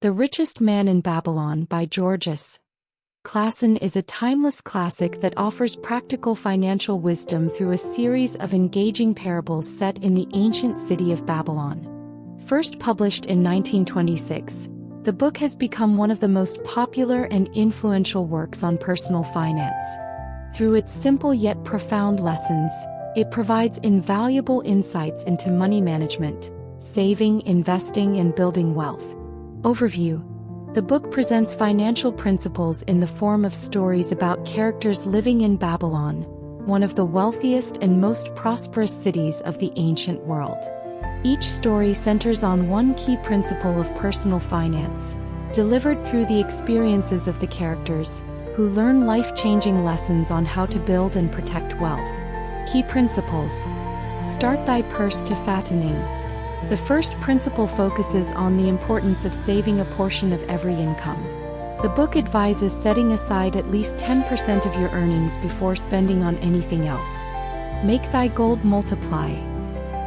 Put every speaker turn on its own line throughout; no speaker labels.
The Richest Man in Babylon by GeorgeSClason is a timeless classic that offers practical financial wisdom through a series of engaging parables set in the ancient city of Babylon. First published in 1926, the book has become one of the most popular and influential works on personal finance. Through its simple yet profound lessons, it provides invaluable insights into money management, saving, investing, and building wealth. Overview. The book presents financial principles in the form of stories about characters living in Babylon, one of the wealthiest and most prosperous cities of the ancient world. Each story centers on one key principle of personal finance, delivered through the experiences of the characters, who learn life-changing lessons on how to build and protect wealth. Key principles. Start thy purse to fattening. The first principle focuses on the importance of saving a portion of every income. The book advises setting aside at least 10% of your earnings before spending on anything else. Make thy gold multiply.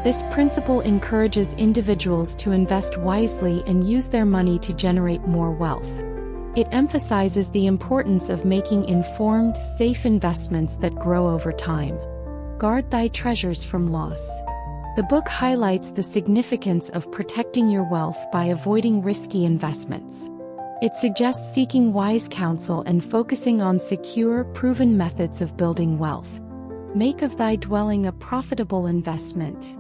This principle encourages individuals to invest wisely and use their money to generate more wealth. It emphasizes the importance of making informed, safe investments that grow over time. Guard thy treasures from loss. The book highlights the significance of protecting your wealth by avoiding risky investments. It suggests seeking wise counsel and focusing on secure, proven methods of building wealth. Make of thy dwelling a profitable investment.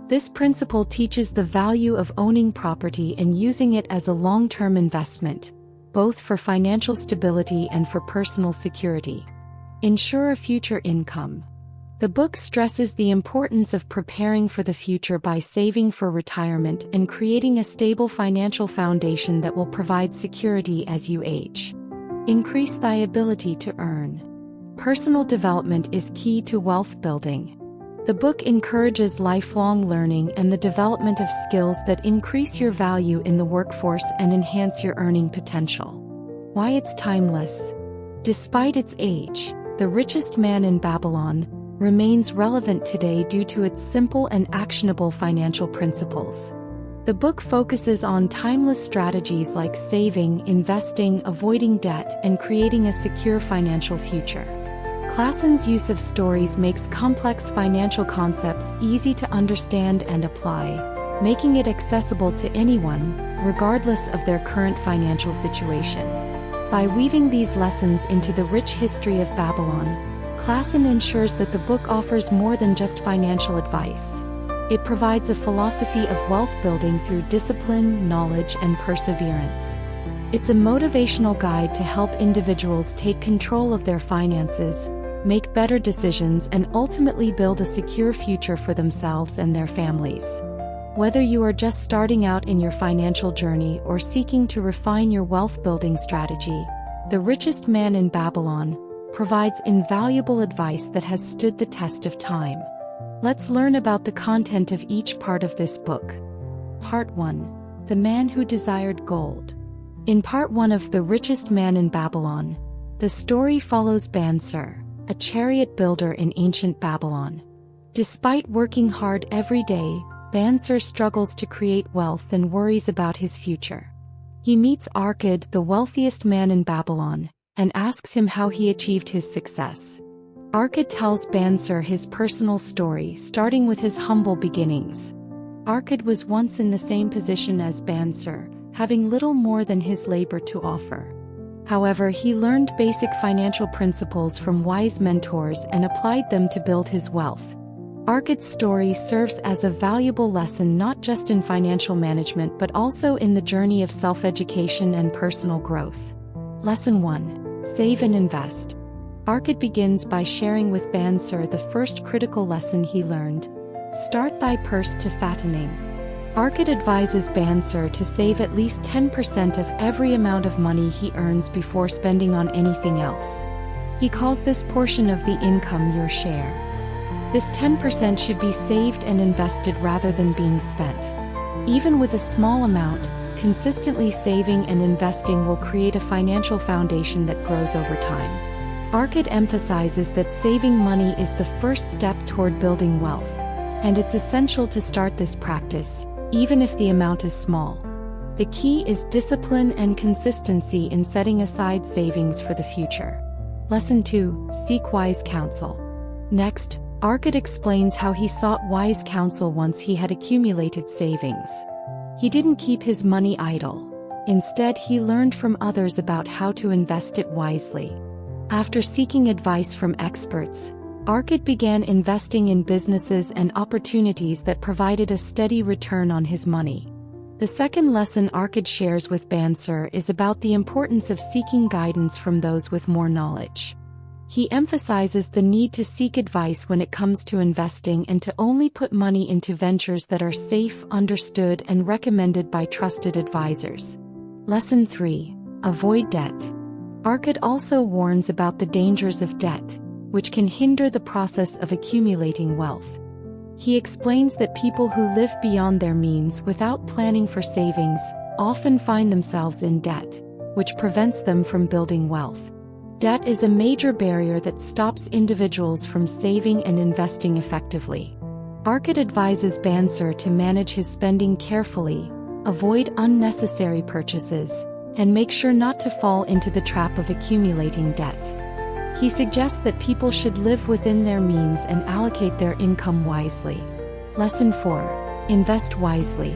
This principle teaches the value of owning property and using it as a long-term investment, both for financial stability and for personal security. Ensure a future income. The book stresses the importance of preparing for the future by saving for retirement and creating a stable financial foundation that will provide security as you age. Increase thy ability to earn. Personal development is key to wealth building. The book encourages lifelong learning and the development of skills that increase your value in the workforce and enhance your earning potential. Why it's timeless. Despite its age, The Richest Man in Babylon remains relevant today due to its simple and actionable financial principles. The book focuses on timeless strategies like saving, investing, avoiding debt, and creating a secure financial future. Klason's use of stories makes complex financial concepts easy to understand and apply, making it accessible to anyone, regardless of their current financial situation. By weaving these lessons into the rich history of Babylon, Klason ensures that the book offers more than just financial advice. It provides a philosophy of wealth building through discipline, knowledge, and perseverance. It's a motivational guide to help individuals take control of their finances, make better decisions, and ultimately build a secure future for themselves and their families. Whether you are just starting out in your financial journey or seeking to refine your wealth-building strategy, The Richest Man in Babylon provides invaluable advice that has stood the test of time. Let's learn about the content of each part of this book. Part 1. The Man Who Desired Gold. In Part 1 of The Richest Man in Babylon, the story follows Bansir, a chariot builder in ancient Babylon. Despite working hard every day, Bansir struggles to create wealth and worries about his future. He meets Arkad, the wealthiest man in Babylon, and asks him how he achieved his success. Arkad tells Bansir his personal story, starting with his humble beginnings. Arkad was once in the same position as Bansir, having little more than his labor to offer. However, he learned basic financial principles from wise mentors and applied them to build his wealth. Arkad's story serves as a valuable lesson not just in financial management but also in the journey of self-education and personal growth. Lesson 1. Save and invest. Arkad begins by sharing with Bansir the first critical lesson he learned. Start thy purse to fattening. Arkad advises Bansir to save at least 10% of every amount of money he earns before spending on anything else. He calls this portion of the income your share. This 10% should be saved and invested rather than being spent. Even with a small amount, consistently saving and investing will create a financial foundation that grows over time. Arkad emphasizes that saving money is the first step toward building wealth, and it's essential to start this practice, even if the amount is small. The key is discipline and consistency in setting aside savings for the future. Lesson 2. Seek wise counsel. Next, Arkad explains how he sought wise counsel once he had accumulated savings. He didn't keep his money idle. Instead, he learned from others about how to invest it wisely. After seeking advice from experts, Arkad began investing in businesses and opportunities that provided a steady return on his money. The second lesson Arkad shares with Bansir is about the importance of seeking guidance from those with more knowledge. He emphasizes the need to seek advice when it comes to investing and to only put money into ventures that are safe, understood, and recommended by trusted advisors. Lesson 3. Avoid debt. Arkad also warns about the dangers of debt, which can hinder the process of accumulating wealth. He explains that people who live beyond their means without planning for savings often find themselves in debt, which prevents them from building wealth. Debt is a major barrier that stops individuals from saving and investing effectively. Arkad advises Bansir to manage his spending carefully, avoid unnecessary purchases, and make sure not to fall into the trap of accumulating debt. He suggests that people should live within their means and allocate their income wisely. Lesson 4. Invest wisely.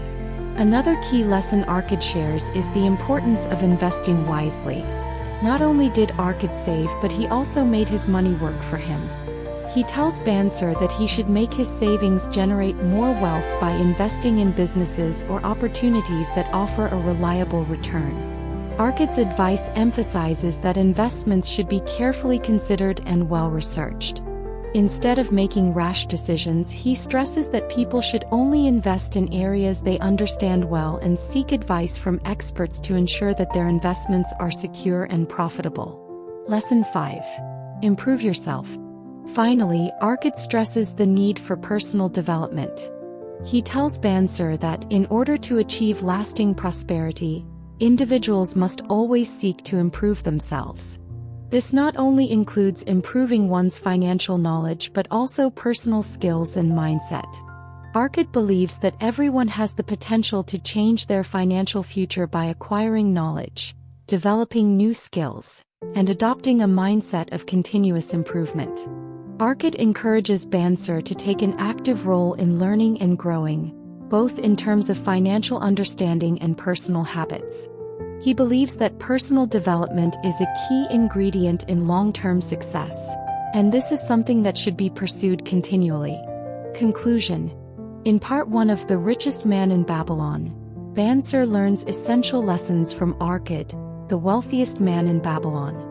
Another key lesson Arkad shares is the importance of investing wisely. Not only did Arkad save, but he also made his money work for him. He tells Bansir that he should make his savings generate more wealth by investing in businesses or opportunities that offer a reliable return. Arkad's advice emphasizes that investments should be carefully considered and well-researched. Instead of making rash decisions, he stresses that people should only invest in areas they understand well and seek advice from experts to ensure that their investments are secure and profitable. Lesson 5. Improve yourself. Finally, Arkad stresses the need for personal development. He tells Bansir that in order to achieve lasting prosperity, individuals must always seek to improve themselves. This not only includes improving one's financial knowledge but also personal skills and mindset. Arkad believes that everyone has the potential to change their financial future by acquiring knowledge, developing new skills, and adopting a mindset of continuous improvement. Arkad encourages Bansir to take an active role in learning and growing, both in terms of financial understanding and personal habits. He believes that personal development is a key ingredient in long-term success, and this is something that should be pursued continually. Conclusion. In part 1 of The Richest Man in Babylon, Bansir learns essential lessons from Arkad, the wealthiest man in Babylon.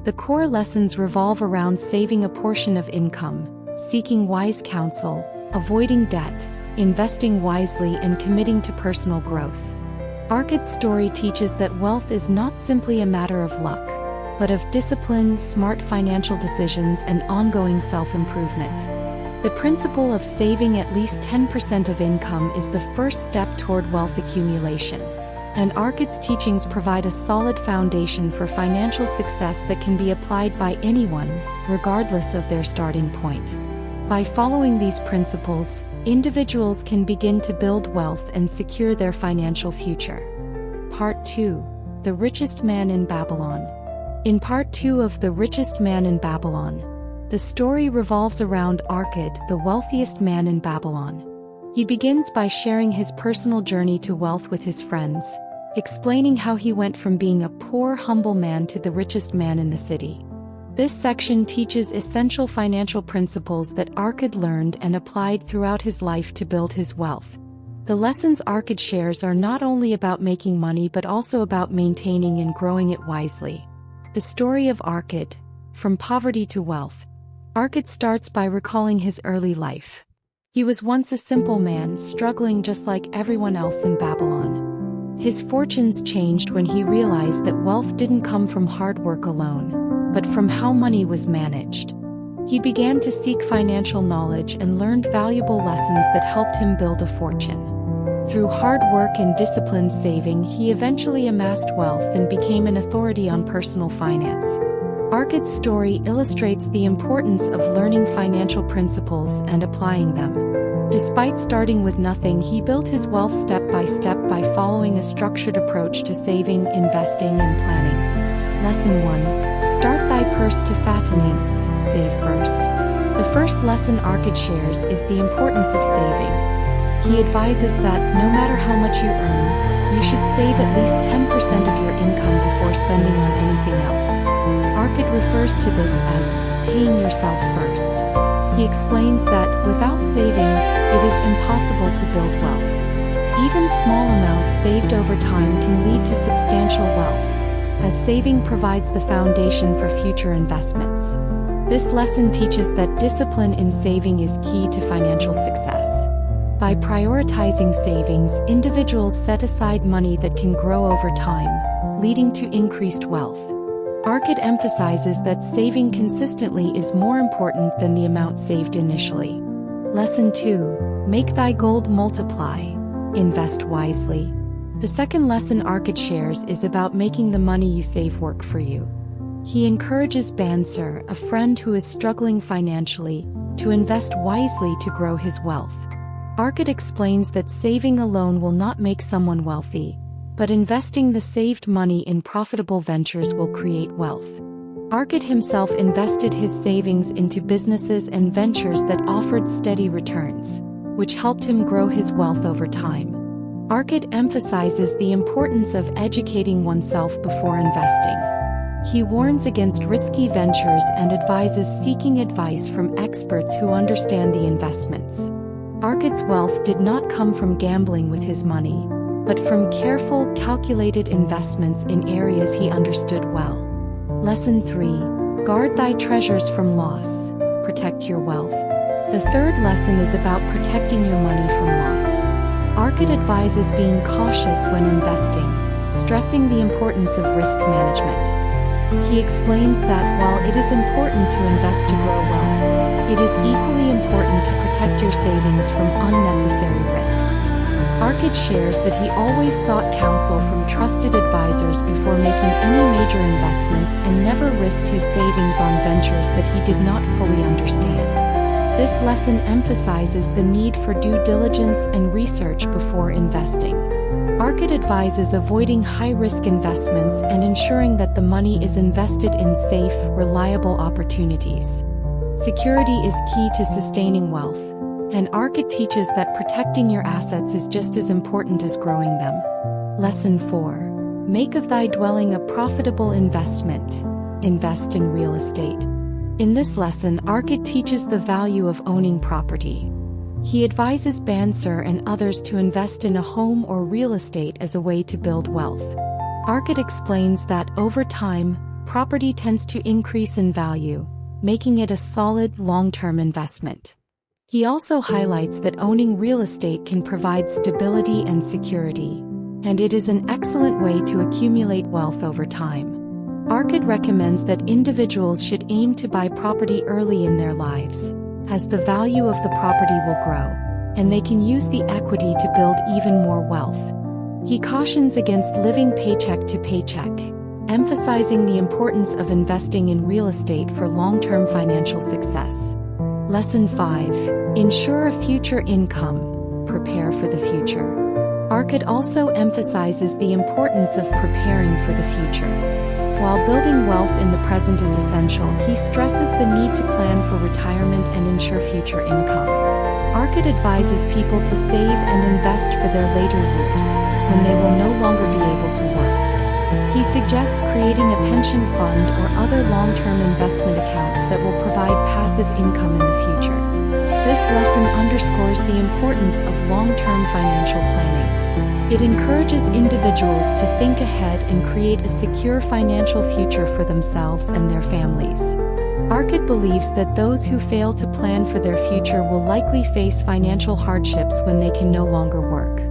The core lessons revolve around saving a portion of income, seeking wise counsel, avoiding debt, investing wisely, and committing to personal growth. Arkad's story teaches that wealth is not simply a matter of luck, but of discipline, smart financial decisions, and ongoing self-improvement. The principle of saving at least 10% of income is the first step toward wealth accumulation, and Arkad's teachings provide a solid foundation for financial success that can be applied by anyone, regardless of their starting point. By following these principles, individuals can begin to build wealth and secure their financial future. Part 2. The Richest Man in Babylon. In Part 2 of The Richest Man in Babylon, the story revolves around Arkad, the wealthiest man in Babylon. He begins by sharing his personal journey to wealth with his friends, explaining how he went from being a poor, humble man to the richest man in the city. This section teaches essential financial principles that Arkad learned and applied throughout his life to build his wealth. The lessons Arkad shares are not only about making money but also about maintaining and growing it wisely. The story of Arkad, from poverty to wealth. Arkad starts by recalling his early life. He was once a simple man, struggling just like everyone else in Babylon. His fortunes changed when he realized that wealth didn't come from hard work alone, but from how money was managed. He began to seek financial knowledge and learned valuable lessons that helped him build a fortune. Through hard work and disciplined saving, he eventually amassed wealth and became an authority on personal finance. Arkad's story illustrates the importance of learning financial principles and applying them. Despite starting with nothing, he built his wealth step by step by following a structured approach to saving, investing, and planning. Lesson 1. Start thy purse to fattening. Save first. The first lesson Arkad shares is the importance of saving. He advises that, no matter how much you earn, you should save at least 10% of your income before spending on anything else. Arkad refers to this as paying yourself first. He explains that, without saving, it is impossible to build wealth. Even small amounts saved over time can lead to substantial wealth, as saving provides the foundation for future investments. This lesson teaches that discipline in saving is key to financial success. By prioritizing savings, individuals set aside money that can grow over time, leading to increased wealth. Arkad emphasizes that saving consistently is more important than the amount saved initially. Lesson 2. Make thy gold multiply. Invest wisely. The second lesson Arkad shares is about making the money you save work for you. He encourages Bansir, a friend who is struggling financially, to invest wisely to grow his wealth. Arkad explains that saving alone will not make someone wealthy, but investing the saved money in profitable ventures will create wealth. Arkad himself invested his savings into businesses and ventures that offered steady returns, which helped him grow his wealth over time. Arkad emphasizes the importance of educating oneself before investing. He warns against risky ventures and advises seeking advice from experts who understand the investments. Arkad's wealth did not come from gambling with his money, but from careful, calculated investments in areas he understood well. Lesson 3. Guard thy treasures from loss. Protect your wealth. The third lesson is about protecting your money from loss. Arkad advises being cautious when investing, stressing the importance of risk management. He explains that while it is important to invest to grow wealth, it is equally important to protect your savings from unnecessary risks. Arkad shares that he always sought counsel from trusted advisors before making any major investments and never risked his savings on ventures that he did not fully understand. This lesson emphasizes the need for due diligence and research before investing. Arkad advises avoiding high-risk investments and ensuring that the money is invested in safe, reliable opportunities. Security is key to sustaining wealth, and Arkad teaches that protecting your assets is just as important as growing them. Lesson 4. Make of thy dwelling a profitable investment. Invest in real estate. In this lesson, Arkad teaches the value of owning property. He advises Bansir and others to invest in a home or real estate as a way to build wealth. Arkad explains that over time, property tends to increase in value, making it a solid, long-term investment. He also highlights that owning real estate can provide stability and security, and it is an excellent way to accumulate wealth over time. Arkad recommends that individuals should aim to buy property early in their lives, as the value of the property will grow, and they can use the equity to build even more wealth. He cautions against living paycheck to paycheck, emphasizing the importance of investing in real estate for long-term financial success. Lesson 5. Ensure a future income. Prepare for the future. Arkad also emphasizes the importance of preparing for the future. While building wealth in the present is essential, he stresses the need to plan for retirement and ensure future income. Arkad advises people to save and invest for their later years, when they will no longer be able to work. He suggests creating a pension fund or other long-term investment accounts that will provide passive income in the future. This lesson underscores the importance of long-term financial planning. It encourages individuals to think ahead and create a secure financial future for themselves and their families. Arkad believes that those who fail to plan for their future will likely face financial hardships when they can no longer work.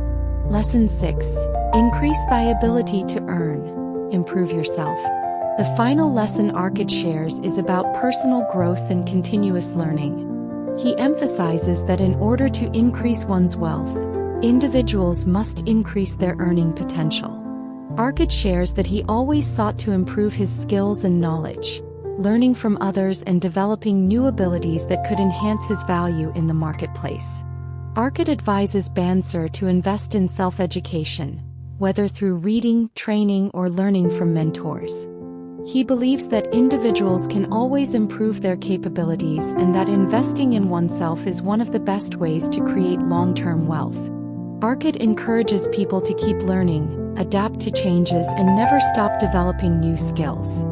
Lesson 6. Increase thy ability to earn. Improve yourself. The final lesson Arkad shares is about personal growth and continuous learning. He emphasizes that in order to increase one's wealth, individuals must increase their earning potential. Arkad shares that he always sought to improve his skills and knowledge, learning from others and developing new abilities that could enhance his value in the marketplace. Arkad advises Bansir to invest in self-education, whether through reading, training, or learning from mentors. He believes that individuals can always improve their capabilities and that investing in oneself is one of the best ways to create long-term wealth. Arkad encourages people to keep learning, adapt to changes, and never stop developing new skills.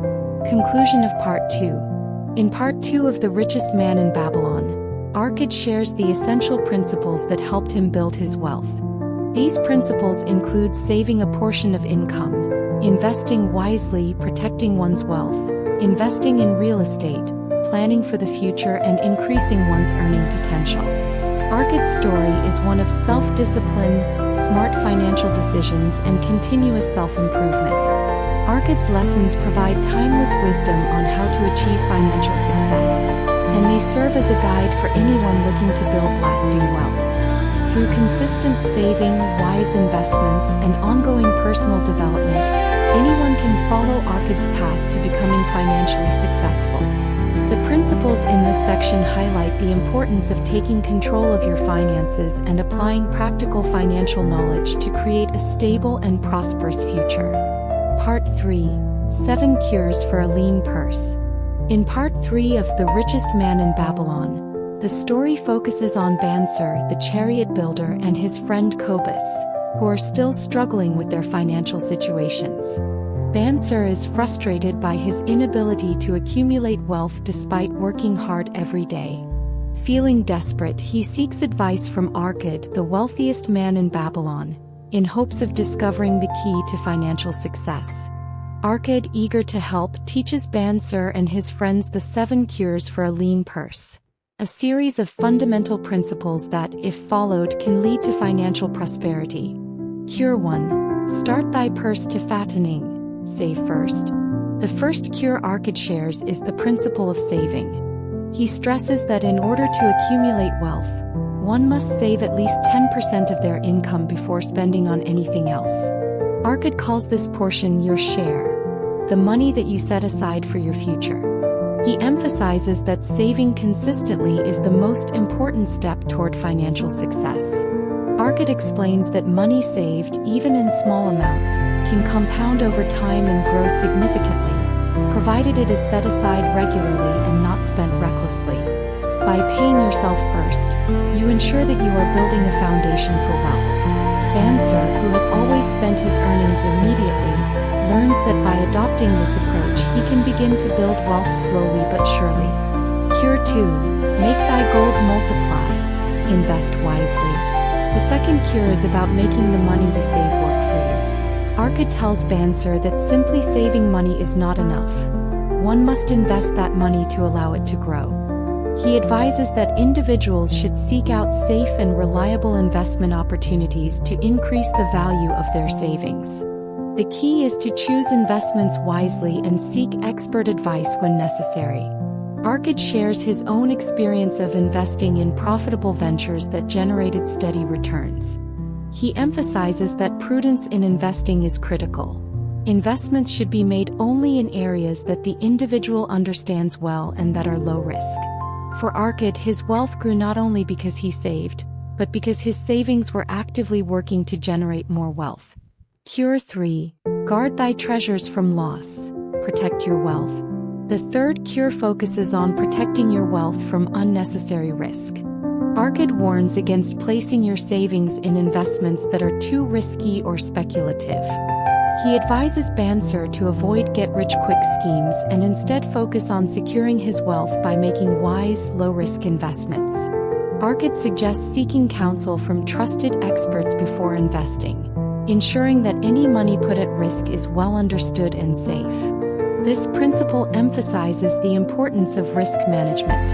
Conclusion of Part 2. In Part 2 of The Richest Man in Babylon, Arkad shares the essential principles that helped him build his wealth. These principles include saving a portion of income, investing wisely, protecting one's wealth, investing in real estate, planning for the future, and increasing one's earning potential. Arkad's story is one of self-discipline, smart financial decisions, and continuous self-improvement. Arkad's lessons provide timeless wisdom on how to achieve financial success, and they serve as a guide for anyone looking to build lasting wealth. Through consistent saving, wise investments, and ongoing personal development, anyone can follow Arkad's path to becoming financially successful. The principles in this section highlight the importance of taking control of your finances and applying practical financial knowledge to create a stable and prosperous future. Part 3. 7 Cures for a Lean Purse. In Part 3 of The Richest Man in Babylon, the story focuses on Bansir, the chariot builder, and his friend Kobus, who are still struggling with their financial situations. Bansir is frustrated by his inability to accumulate wealth despite working hard every day. Feeling desperate, he seeks advice from Arkad, the wealthiest man in Babylon, in hopes of discovering the key to financial success. Arkad, eager to help, teaches Bansir and his friends the 7 cures for a lean purse, a series of fundamental principles that, if followed, can lead to financial prosperity. Cure 1. Start thy purse to fattening. Save first. The first cure Arkad shares is the principle of saving. He stresses that in order to accumulate wealth, one must save at least 10% of their income before spending on anything else. Arkad calls this portion your share, the money that you set aside for your future. He emphasizes that saving consistently is the most important step toward financial success. Arkad explains that money saved, even in small amounts, can compound over time and grow significantly, provided it is set aside regularly and not spent recklessly. By paying yourself first, you ensure that you are building a foundation for wealth. Bansir, who has always spent his earnings immediately, learns that by adopting this approach he can begin to build wealth slowly but surely. Cure 2. Make thy gold multiply. Invest wisely. The second cure is about making the money you save work for you. Arkad tells Bansir that simply saving money is not enough. One must invest that money to allow it to grow. He advises that individuals should seek out safe and reliable investment opportunities to increase the value of their savings. The key is to choose investments wisely and seek expert advice when necessary. Arkad shares his own experience of investing in profitable ventures that generated steady returns. He emphasizes that prudence in investing is critical. Investments should be made only in areas that the individual understands well and that are low risk. For Arkad, his wealth grew not only because he saved, but because his savings were actively working to generate more wealth. Cure 3. Guard thy treasures from loss. Protect your wealth. The third cure focuses on protecting your wealth from unnecessary risk. Arkad warns against placing your savings in investments that are too risky or speculative. He advises Bansir to avoid get-rich-quick schemes and instead focus on securing his wealth by making wise, low-risk investments. Arkad suggests seeking counsel from trusted experts before investing, ensuring that any money put at risk is well understood and safe. This principle emphasizes the importance of risk management.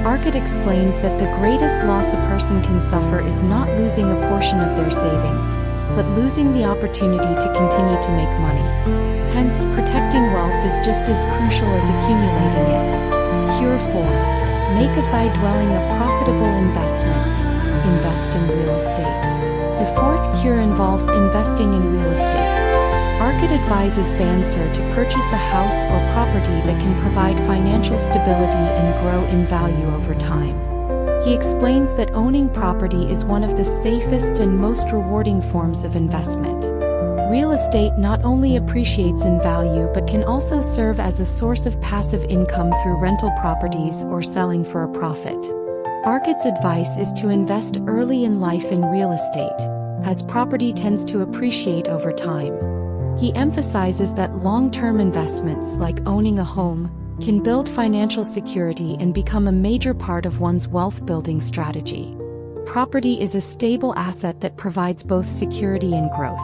Arkad explains that the greatest loss a person can suffer is not losing a portion of their savings, but losing the opportunity to continue to make money. Hence, protecting wealth is just as crucial as accumulating it. Cure 4. Make of thy dwelling a profitable investment. Invest in real estate. The fourth cure involves investing in real estate. Arkad advises Bansir to purchase a house or property that can provide financial stability and grow in value over time. He explains that owning property is one of the safest and most rewarding forms of investment. Real estate not only appreciates in value but can also serve as a source of passive income through rental properties or selling for a profit. Arcot's advice is to invest early in life in real estate, as property tends to appreciate over time. He emphasizes that long-term investments like owning a home can build financial security and become a major part of one's wealth-building strategy. Property is a stable asset that provides both security and growth.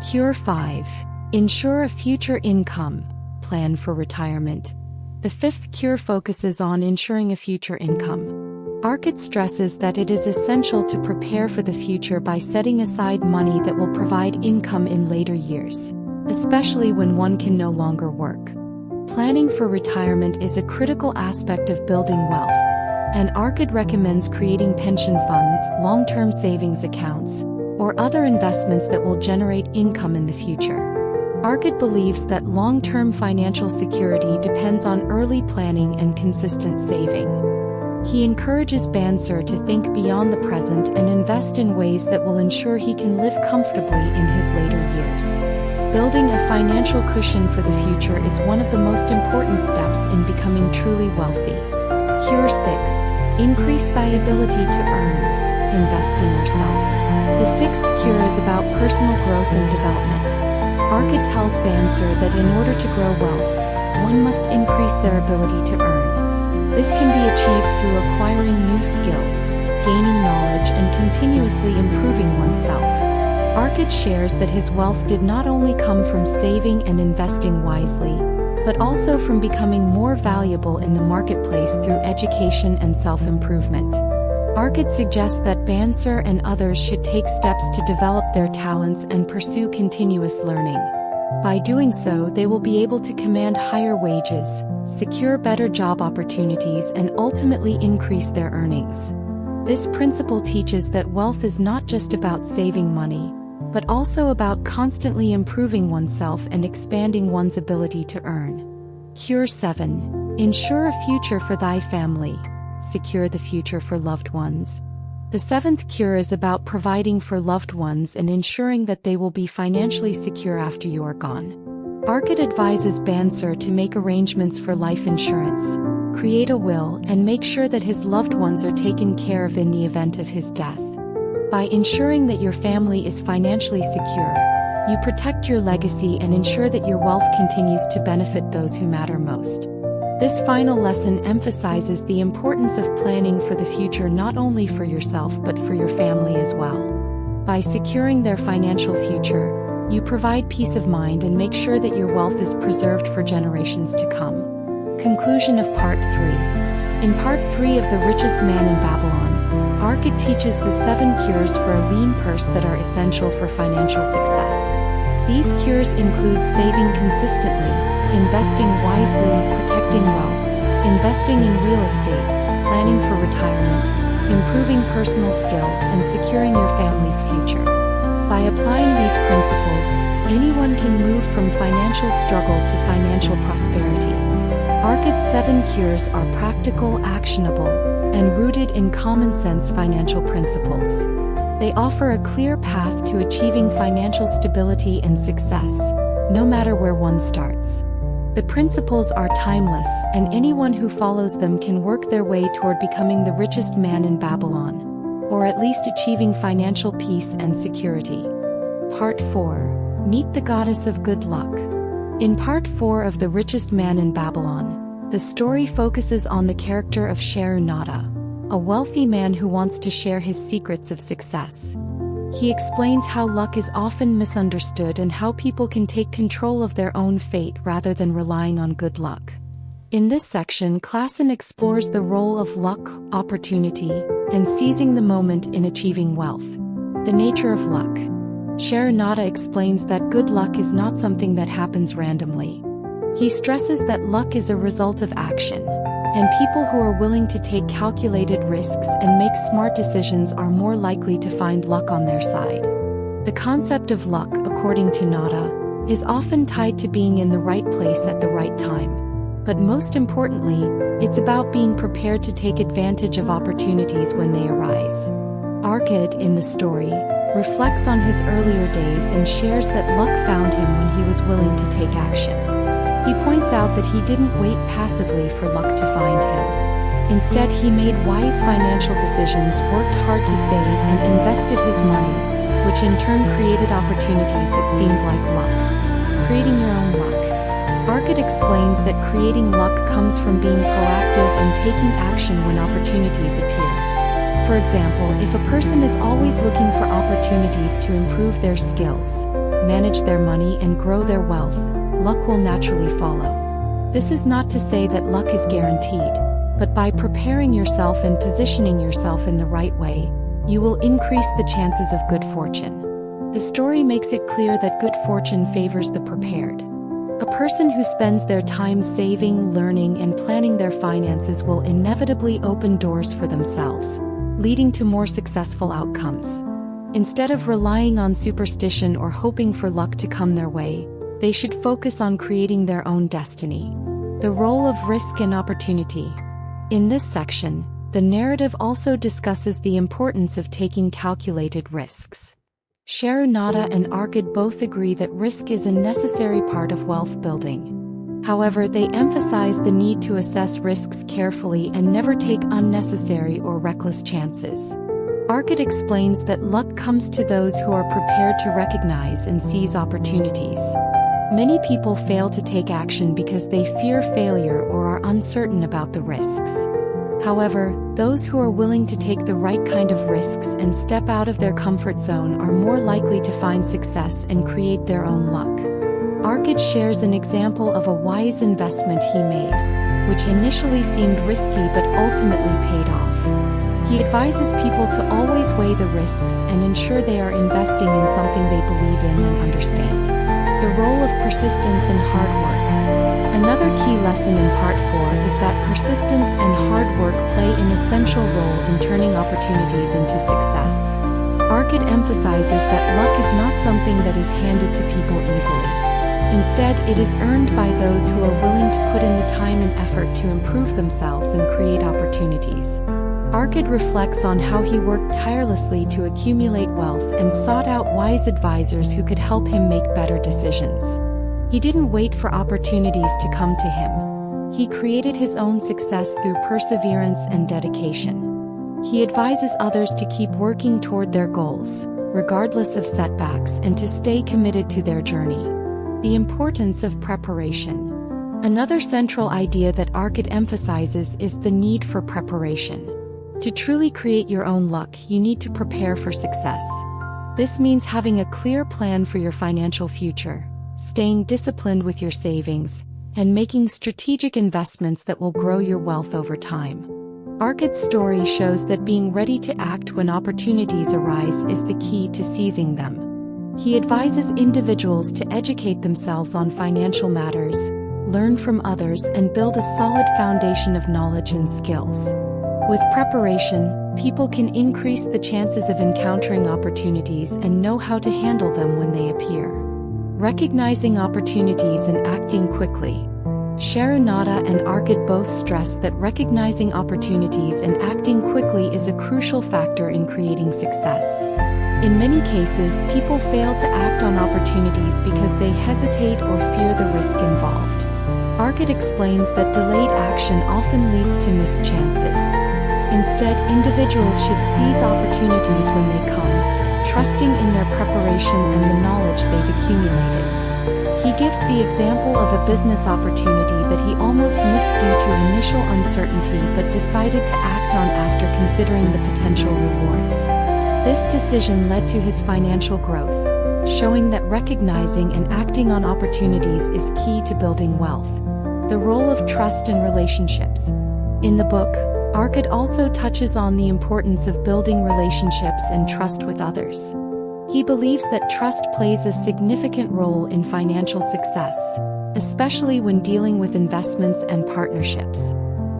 Cure 5. Ensure a future income. Plan for retirement. The fifth cure focuses on ensuring a future income. Arcot stresses that it is essential to prepare for the future by setting aside money that will provide income in later years, especially when one can no longer work. Planning for retirement is a critical aspect of building wealth, and Arcot recommends creating pension funds, long-term savings accounts, or other investments that will generate income in the future. Arcot believes that long-term financial security depends on early planning and consistent saving. He encourages Bansir to think beyond the present and invest in ways that will ensure he can live comfortably in his later years. Building a financial cushion for the future is one of the most important steps in becoming truly wealthy. Cure 6. Increase thy ability to earn. Invest in yourself. The sixth cure is about personal growth and development. Arcot tells Bansir that in order to grow wealth, one must increase their ability to earn. This can be achieved through acquiring new skills, gaining knowledge, and continuously improving oneself. Arcot shares that his wealth did not only come from saving and investing wisely, but also from becoming more valuable in the marketplace through education and self-improvement. Arcot suggests that Bansir and others should take steps to develop their talents and pursue continuous learning. By doing so, they will be able to command higher wages, secure better job opportunities, and ultimately increase their earnings. This principle teaches that wealth is not just about saving money, but also about constantly improving oneself and expanding one's ability to earn. Cure 7. Ensure a future for thy family. Secure the future for loved ones. The seventh cure is about providing for loved ones and ensuring that they will be financially secure after you are gone. Arcot advises Bansir to make arrangements for life insurance, create a will, and make sure that his loved ones are taken care of in the event of his death. By ensuring that your family is financially secure, you protect your legacy and ensure that your wealth continues to benefit those who matter most. This final lesson emphasizes the importance of planning for the future not only for yourself but for your family as well. By securing their financial future, you provide peace of mind and make sure that your wealth is preserved for generations to come. Conclusion of Part 3. In Part 3 of The Richest Man in Babylon, Arcot teaches the 7 cures for a lean purse that are essential for financial success. These cures include saving consistently, investing wisely, protecting wealth, investing in real estate, planning for retirement, improving personal skills, and securing your family's future. By applying these principles, anyone can move from financial struggle to financial prosperity. Arcot's 7 cures are practical, actionable, and rooted in common-sense financial principles. They offer a clear path to achieving financial stability and success, no matter where one starts. The principles are timeless, and anyone who follows them can work their way toward becoming the richest man in Babylon, or at least achieving financial peace and security. Part 4. Meet the Goddess of Good Luck. In Part 4 of The Richest Man in Babylon, the story focuses on the character of Nada, a wealthy man who wants to share his secrets of success. He explains how luck is often misunderstood and how people can take control of their own fate rather than relying on good luck. In this section, Clason explores the role of luck, opportunity, and seizing the moment in achieving wealth. The nature of luck. Nada explains that good luck is not something that happens randomly. He stresses that luck is a result of action, and people who are willing to take calculated risks and make smart decisions are more likely to find luck on their side. The concept of luck, according to Nada, is often tied to being in the right place at the right time. But most importantly, it's about being prepared to take advantage of opportunities when they arise. Arcad, in the story, reflects on his earlier days and shares that luck found him when he was willing to take action. He points out that he didn't wait passively for luck to find him. Instead, he made wise financial decisions, worked hard to save, and invested his money, which in turn created opportunities that seemed like luck. Creating your own luck. Arcad explains that creating luck comes from being proactive and taking action when opportunities appear. For example, if a person is always looking for opportunities to improve their skills, manage their money, and grow their wealth, luck will naturally follow. This is not to say that luck is guaranteed, but by preparing yourself and positioning yourself in the right way, you will increase the chances of good fortune. The story makes it clear that good fortune favors the prepared. A person who spends their time saving, learning, and planning their finances will inevitably open doors for themselves, leading to more successful outcomes. Instead of relying on superstition or hoping for luck to come their way, they should focus on creating their own destiny. The role of risk and opportunity. In this section, the narrative also discusses the importance of taking calculated risks. Sharunada and Arcad both agree that risk is a necessary part of wealth building. However, they emphasize the need to assess risks carefully and never take unnecessary or reckless chances. Arcad explains that luck comes to those who are prepared to recognize and seize opportunities. Many people fail to take action because they fear failure or are uncertain about the risks. However, those who are willing to take the right kind of risks and step out of their comfort zone are more likely to find success and create their own luck. Arcad shares an example of a wise investment he made, which initially seemed risky but ultimately paid off. He advises people to always weigh the risks and ensure they are investing in something they believe in and understand. The role of persistence and hard work. Another key lesson in Part 4 is that persistence and hard work play an essential role in turning opportunities into success. Arcad emphasizes that luck is not something that is handed to people easily. Instead, it is earned by those who are willing to put in the time and effort to improve themselves and create opportunities. Arcad reflects on how he worked tirelessly to accumulate wealth and sought out wise advisors who could help him make better decisions. He didn't wait for opportunities to come to him. He created his own success through perseverance and dedication. He advises others to keep working toward their goals, regardless of setbacks, and to stay committed to their journey. The importance of preparation. Another central idea that Arcad emphasizes is the need for preparation. To truly create your own luck, you need to prepare for success. This means having a clear plan for your financial future, staying disciplined with your savings, and making strategic investments that will grow your wealth over time. Arcad's story shows that being ready to act when opportunities arise is the key to seizing them. He advises individuals to educate themselves on financial matters, learn from others, and build a solid foundation of knowledge and skills. With preparation, people can increase the chances of encountering opportunities and know how to handle them when they appear. Recognizing opportunities and acting quickly. Sharunada and Arcad both stress that recognizing opportunities and acting quickly is a crucial factor in creating success. In many cases, people fail to act on opportunities because they hesitate or fear the risk involved. Arcad explains that delayed action often leads to missed chances. Instead, individuals should seize opportunities when they come, trusting in their preparation and the knowledge they've accumulated. He gives the example of a business opportunity that he almost missed due to initial uncertainty but decided to act on after considering the potential rewards. This decision led to his financial growth, showing that recognizing and acting on opportunities is key to building wealth. The role of trust in relationships. In the book, Arcad also touches on the importance of building relationships and trust with others. He believes that trust plays a significant role in financial success, especially when dealing with investments and partnerships.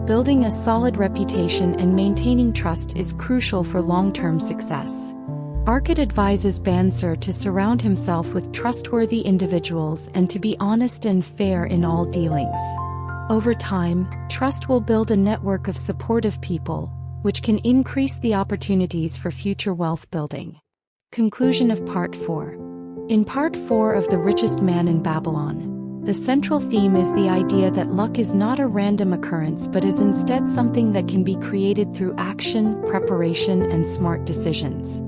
Building a solid reputation and maintaining trust is crucial for long-term success. Arcad advises Bansir to surround himself with trustworthy individuals and to be honest and fair in all dealings. Over time, trust will build a network of supportive people, which can increase the opportunities for future wealth building. Conclusion of Part 4. In Part 4 of The Richest Man in Babylon, the central theme is the idea that luck is not a random occurrence but is instead something that can be created through action, preparation, and smart decisions.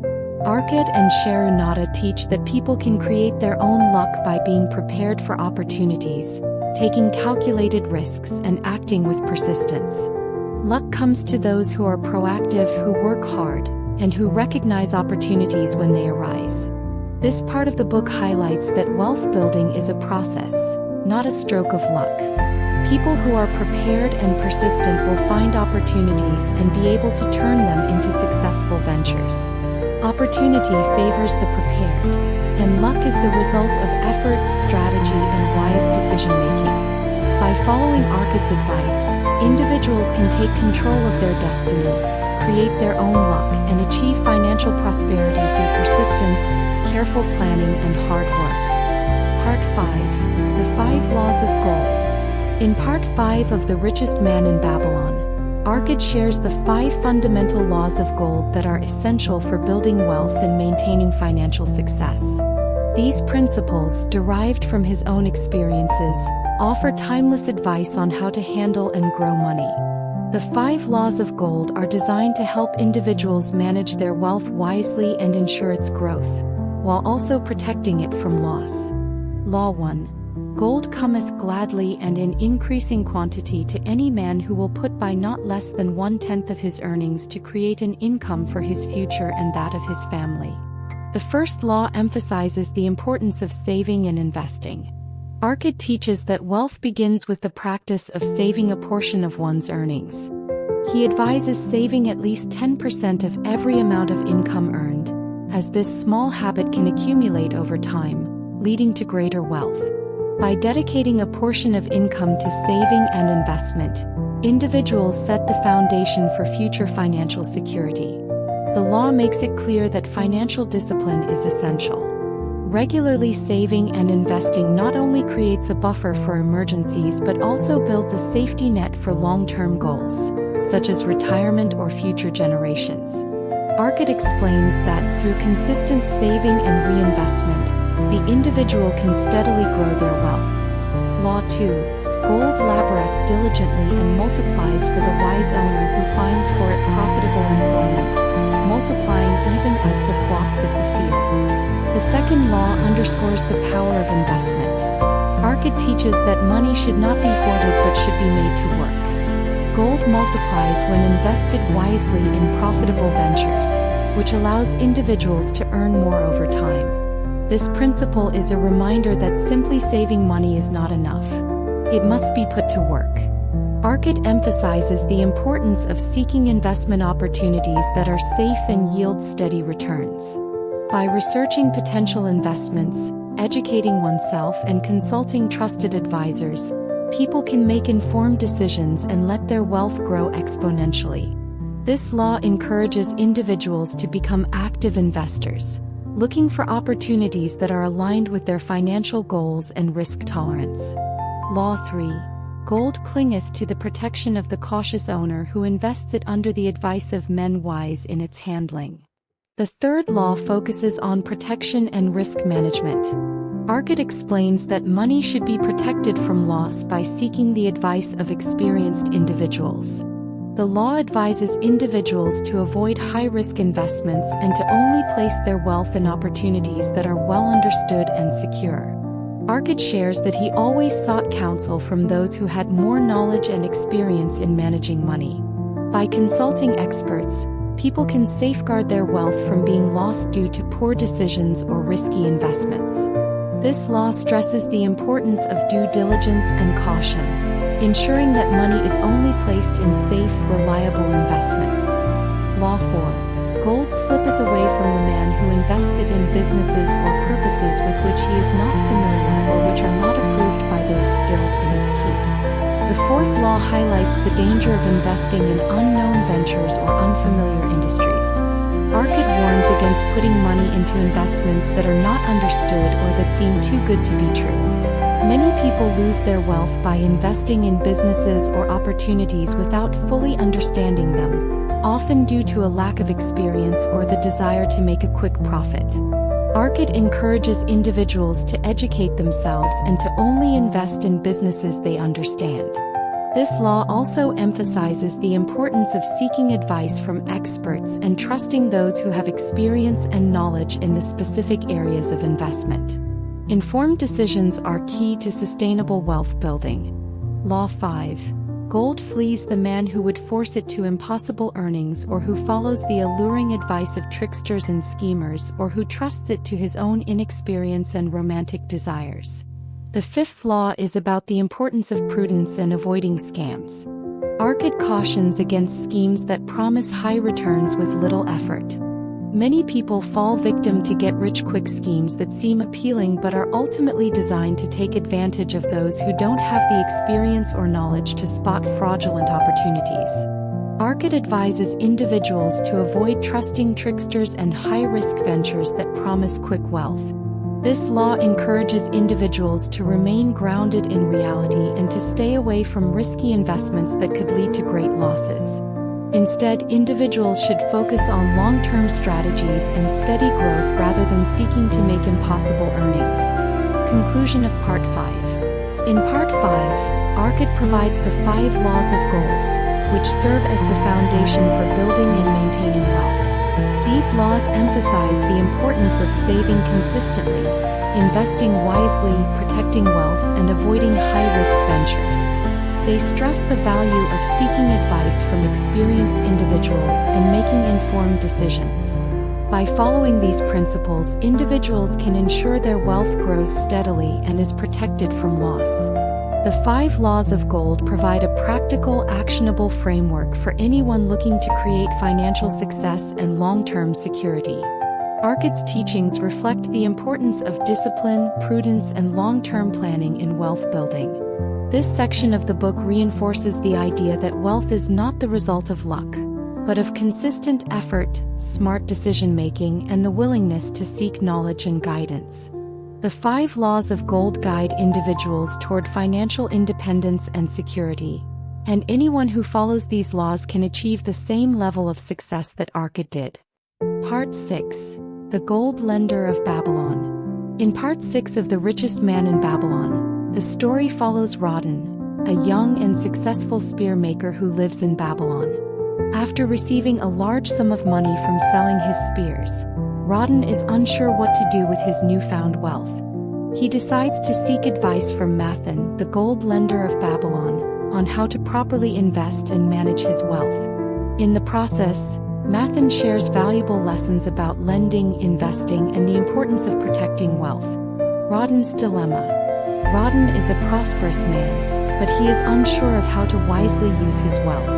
Arkad and Sharunata teach that people can create their own luck by being prepared for opportunities, taking calculated risks, and acting with persistence. Luck comes to those who are proactive, who work hard, and who recognize opportunities when they arise. This part of the book highlights that wealth building is a process, not a stroke of luck. People who are prepared and persistent will find opportunities and be able to turn them into successful ventures. Opportunity favors the prepared, and luck is the result of effort, strategy, and wise decision-making. By following Arkad's advice, individuals can take control of their destiny, create their own luck, and achieve financial prosperity through persistence, careful planning, and hard work. Part 5. The 5 Laws of Gold. In Part 5 of The Richest Man in Babylon, Arkad shares the 5 fundamental laws of gold that are essential for building wealth and maintaining financial success. These principles, derived from his own experiences, offer timeless advice on how to handle and grow money. The 5 laws of gold are designed to help individuals manage their wealth wisely and ensure its growth, while also protecting it from loss. Law 1. Gold cometh gladly and in increasing quantity to any man who will put by not less than 1/10 of his earnings to create an income for his future and that of his family. The first law emphasizes the importance of saving and investing. Arkad teaches that wealth begins with the practice of saving a portion of one's earnings. He advises saving at least 10% of every amount of income earned, as this small habit can accumulate over time, leading to greater wealth. By dedicating a portion of income to saving and investment, individuals set the foundation for future financial security. The law makes it clear that financial discipline is essential. Regularly saving and investing not only creates a buffer for emergencies but also builds a safety net for long-term goals, such as retirement or future generations. Arkad explains that through consistent saving and reinvestment, the individual can steadily grow their wealth. Law 2. Gold laboreth diligently and multiplies for the wise owner who finds for it profitable employment, multiplying even as the flocks of the field. The second law underscores the power of investment. Arkad teaches that money should not be hoarded but should be made to work. Gold multiplies when invested wisely in profitable ventures, which allows individuals to earn more over time. This principle is a reminder that simply saving money is not enough. It must be put to work. Arkad emphasizes the importance of seeking investment opportunities that are safe and yield steady returns. By researching potential investments, educating oneself, and consulting trusted advisors, people can make informed decisions and let their wealth grow exponentially. This law encourages individuals to become active investors, looking for opportunities that are aligned with their financial goals and risk tolerance. Law 3. Gold clingeth to the protection of the cautious owner who invests it under the advice of men wise in its handling. The third law focuses on protection and risk management. Arkad explains that money should be protected from loss by seeking the advice of experienced individuals. The law advises individuals to avoid high-risk investments and to only place their wealth in opportunities that are well understood and secure. Arkad shares that he always sought counsel from those who had more knowledge and experience in managing money. By consulting experts, people can safeguard their wealth from being lost due to poor decisions or risky investments. This law stresses the importance of due diligence and caution, ensuring that money is only placed in safe, reliable investments. Law 4. Gold slippeth away from the man who invests it in businesses or purposes with which he is not familiar or which are not approved by those skilled in its keep. The fourth law highlights the danger of investing in unknown ventures or unfamiliar industries. Arkad warns against putting money into investments that are not understood or that seem too good to be true. Many people lose their wealth by investing in businesses or opportunities without fully understanding them, often due to a lack of experience or the desire to make a quick profit. RICHEST encourages individuals to educate themselves and to only invest in businesses they understand. This law also emphasizes the importance of seeking advice from experts and trusting those who have experience and knowledge in the specific areas of investment. Informed decisions are key to sustainable wealth building. Law 5. Gold flees the man who would force it to impossible earnings, or who follows the alluring advice of tricksters and schemers, or who trusts it to his own inexperience and romantic desires. The 5th law is about the importance of prudence and avoiding scams. RICHEST cautions against schemes that promise high returns with little effort. Many people fall victim to get-rich-quick schemes that seem appealing but are ultimately designed to take advantage of those who don't have the experience or knowledge to spot fraudulent opportunities. RICHEST advises individuals to avoid trusting tricksters and high-risk ventures that promise quick wealth. This law encourages individuals to remain grounded in reality and to stay away from risky investments that could lead to great losses. Instead, individuals should focus on long-term strategies and steady growth rather than seeking to make impossible earnings. Conclusion of Part 5. In Part 5, RICHEST provides the 5 laws of gold, which serve as the foundation for building and maintaining wealth. These laws emphasize the importance of saving consistently, investing wisely, protecting wealth, and avoiding high-risk ventures. They stress the value of seeking advice from experienced individuals and making informed decisions. By following these principles, individuals can ensure their wealth grows steadily and is protected from loss. The 5 laws of gold provide a practical, actionable framework for anyone looking to create financial success and long-term security. RICHEST's teachings reflect the importance of discipline, prudence, and long-term planning in wealth building. This section of the book reinforces the idea that wealth is not the result of luck, but of consistent effort, smart decision-making, and the willingness to seek knowledge and guidance. The 5 laws of gold guide individuals toward financial independence and security, and anyone who follows these laws can achieve the same level of success that RICHEST did. Part 6. The Gold Lender of Babylon. In Part 6 of The Richest Man in Babylon, the story follows Rodin, a young and successful spear maker who lives in Babylon. After receiving a large sum of money from selling his spears, Rodin is unsure what to do with his newfound wealth. He decides to seek advice from Mathan, the gold lender of Babylon, on how to properly invest and manage his wealth. In the process, Mathan shares valuable lessons about lending, investing, and the importance of protecting wealth. Rodin's dilemma. Rodin is a prosperous man, but he is unsure of how to wisely use his wealth.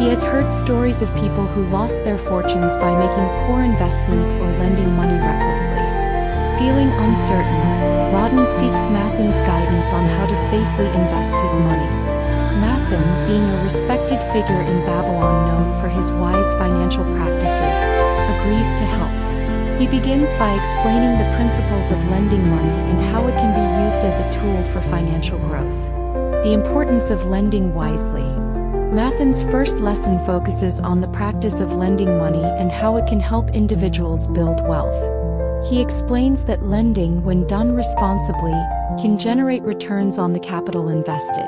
He has heard stories of people who lost their fortunes by making poor investments or lending money recklessly. Feeling uncertain, Rodin seeks Mathan's guidance on how to safely invest his money. Mathan, being a respected figure in Babylon known for his wise financial practices, agrees to help. He begins by explaining the principles of lending money and how it can be used as a tool for financial growth. The importance of lending wisely. Mathan's first lesson focuses on the practice of lending money and how it can help individuals build wealth. He explains that lending, when done responsibly, can generate returns on the capital invested.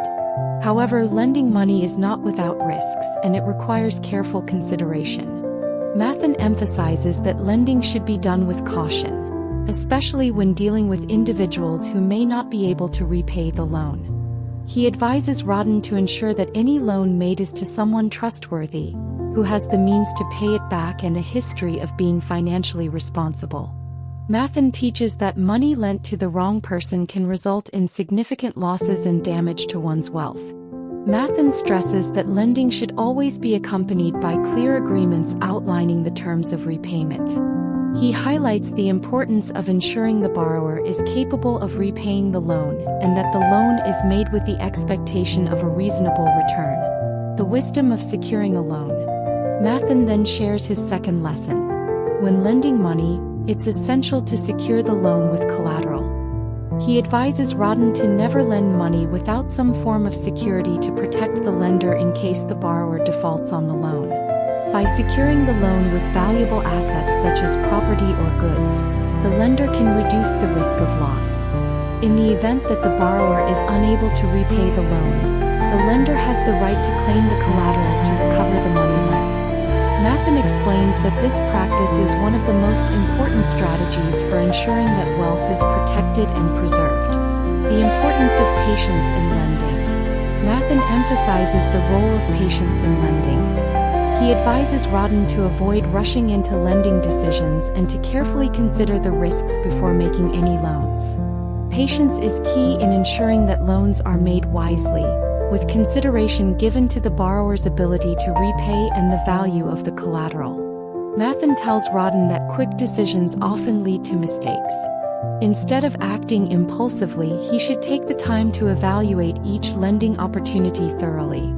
However, lending money is not without risks, and it requires careful consideration. Mathan emphasizes that lending should be done with caution, especially when dealing with individuals who may not be able to repay the loan. He advises Rodin to ensure that any loan made is to someone trustworthy, who has the means to pay it back and a history of being financially responsible. Mathan teaches that money lent to the wrong person can result in significant losses and damage to one's wealth. Mathan stresses that lending should always be accompanied by clear agreements outlining the terms of repayment. He highlights the importance of ensuring the borrower is capable of repaying the loan and that the loan is made with the expectation of a reasonable return. The wisdom of securing a loan. Mathan then shares his second lesson. When lending money, it's essential to secure the loan with collateral. He advises Rodden to never lend money without some form of security to protect the lender in case the borrower defaults on the loan. By securing the loan with valuable assets such as property or goods, the lender can reduce the risk of loss. In the event that the borrower is unable to repay the loan, the lender has the right to claim the collateral to recover the money lent. Mathen explains that this practice is one of the most important strategies for ensuring that wealth is protected and preserved. The importance of patience in lending. Mathen emphasizes the role of patience in lending. He advises Rodden to avoid rushing into lending decisions and to carefully consider the risks before making any loans. Patience is key in ensuring that loans are made wisely, with consideration given to the borrower's ability to repay and the value of the collateral. Mathen tells Rodden that quick decisions often lead to mistakes. Instead of acting impulsively, he should take the time to evaluate each lending opportunity thoroughly.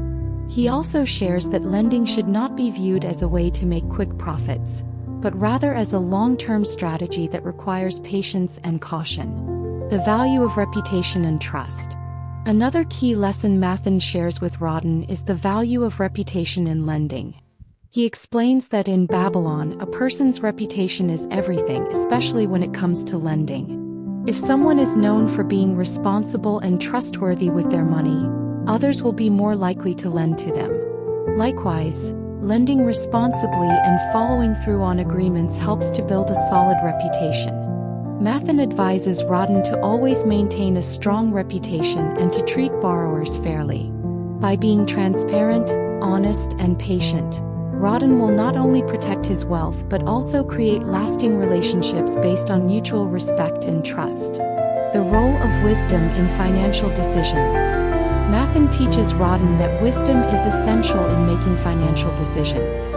He also shares that lending should not be viewed as a way to make quick profits, but rather as a long-term strategy that requires patience and caution. The value of reputation and trust. Another key lesson Mathen shares with Rodden is the value of reputation in lending. He explains that in Babylon, a person's reputation is everything, especially when it comes to lending. If someone is known for being responsible and trustworthy with their money, others will be more likely to lend to them. Likewise, lending responsibly and following through on agreements helps to build a solid reputation. Mathen advises Rodden to always maintain a strong reputation and to treat borrowers fairly. By being transparent, honest, and patient, Rodden will not only protect his wealth but also create lasting relationships based on mutual respect and trust. The role of wisdom in financial decisions. Mathen teaches Rodden that wisdom is essential in making financial decisions.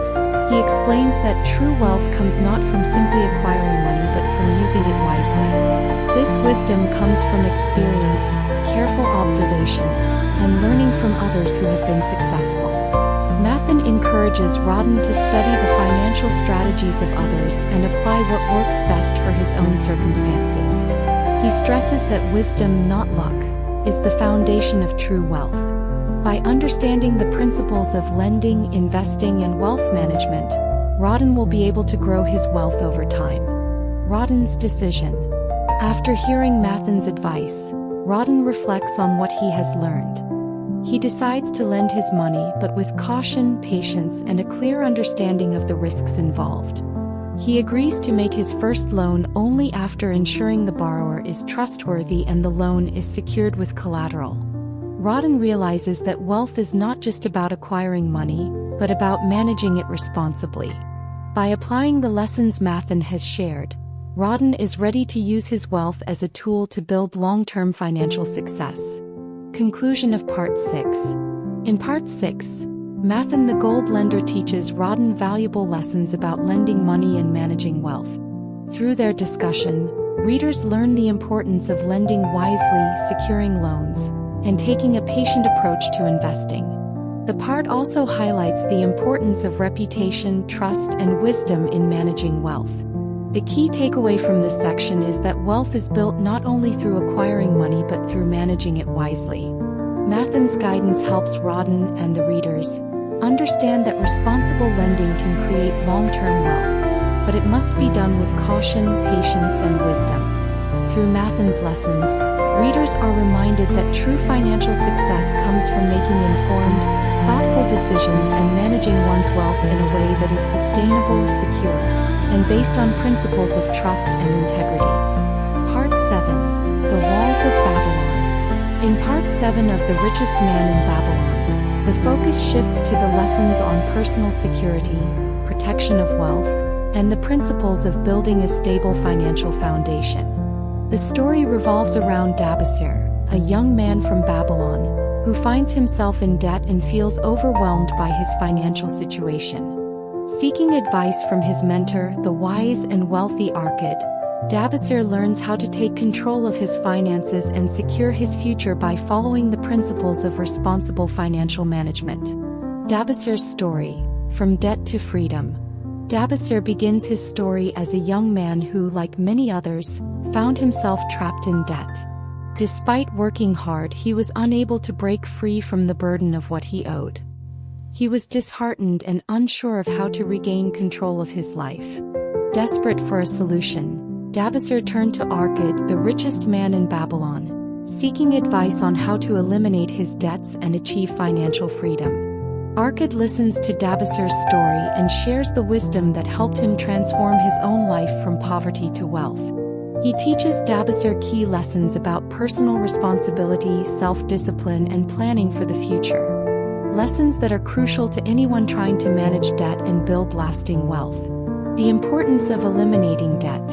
He explains that true wealth comes not from simply acquiring money but from using it wisely. This wisdom comes from experience, careful observation, and learning from others who have been successful. Mathen encourages Rodden to study the financial strategies of others and apply what works best for his own circumstances. He stresses that wisdom, not luck, is the foundation of true wealth. By understanding the principles of lending, investing, and wealth management, Rodden will be able to grow his wealth over time. Rodden's decision. After hearing Mathen's advice, Rodden reflects on what he has learned. He decides to lend his money, but with caution, patience, and a clear understanding of the risks involved. He agrees to make his first loan only after ensuring the borrower is trustworthy and the loan is secured with collateral. Rodden realizes that wealth is not just about acquiring money, but about managing it responsibly. By applying the lessons Mathen has shared, Rodden is ready to use his wealth as a tool to build long-term financial success. Conclusion of Part 6. In Part 6, Mathen the Gold Lender teaches Rodden valuable lessons about lending money and managing wealth. Through their discussion, readers learn the importance of lending wisely, securing loans, and taking a patient approach to investing. The part also highlights the importance of reputation, trust, and wisdom in managing wealth. The key takeaway from this section is that wealth is built not only through acquiring money but through managing it wisely. Mathen's guidance helps Rodden and the readers understand that responsible lending can create long-term wealth, but it must be done with caution, patience, and wisdom. Through Mathen's lessons, readers are reminded that true financial success comes from making informed, thoughtful decisions and managing one's wealth in a way that is sustainable, secure, and based on principles of trust and integrity. Part 7. The Walls of Babylon. In Part 7 of The Richest Man in Babylon, the focus shifts to the lessons on personal security, protection of wealth, and the principles of building a stable financial foundation. The story revolves around Dabasir, a young man from Babylon, who finds himself in debt and feels overwhelmed by his financial situation. Seeking advice from his mentor, the wise and wealthy Arkad, Dabasir learns how to take control of his finances and secure his future by following the principles of responsible financial management. Dabasir's story, From Debt to Freedom. Dabasir begins his story as a young man who, like many others, found himself trapped in debt. Despite working hard, he was unable to break free from the burden of what he owed. He was disheartened and unsure of how to regain control of his life. Desperate for a solution, Dabasir turned to Arkad, the richest man in Babylon, seeking advice on how to eliminate his debts and achieve financial freedom. Arkad listens to Dabasir's story and shares the wisdom that helped him transform his own life from poverty to wealth. He teaches Dabasir key lessons about personal responsibility, self-discipline, and planning for the future. Lessons that are crucial to anyone trying to manage debt and build lasting wealth. The importance of eliminating debt.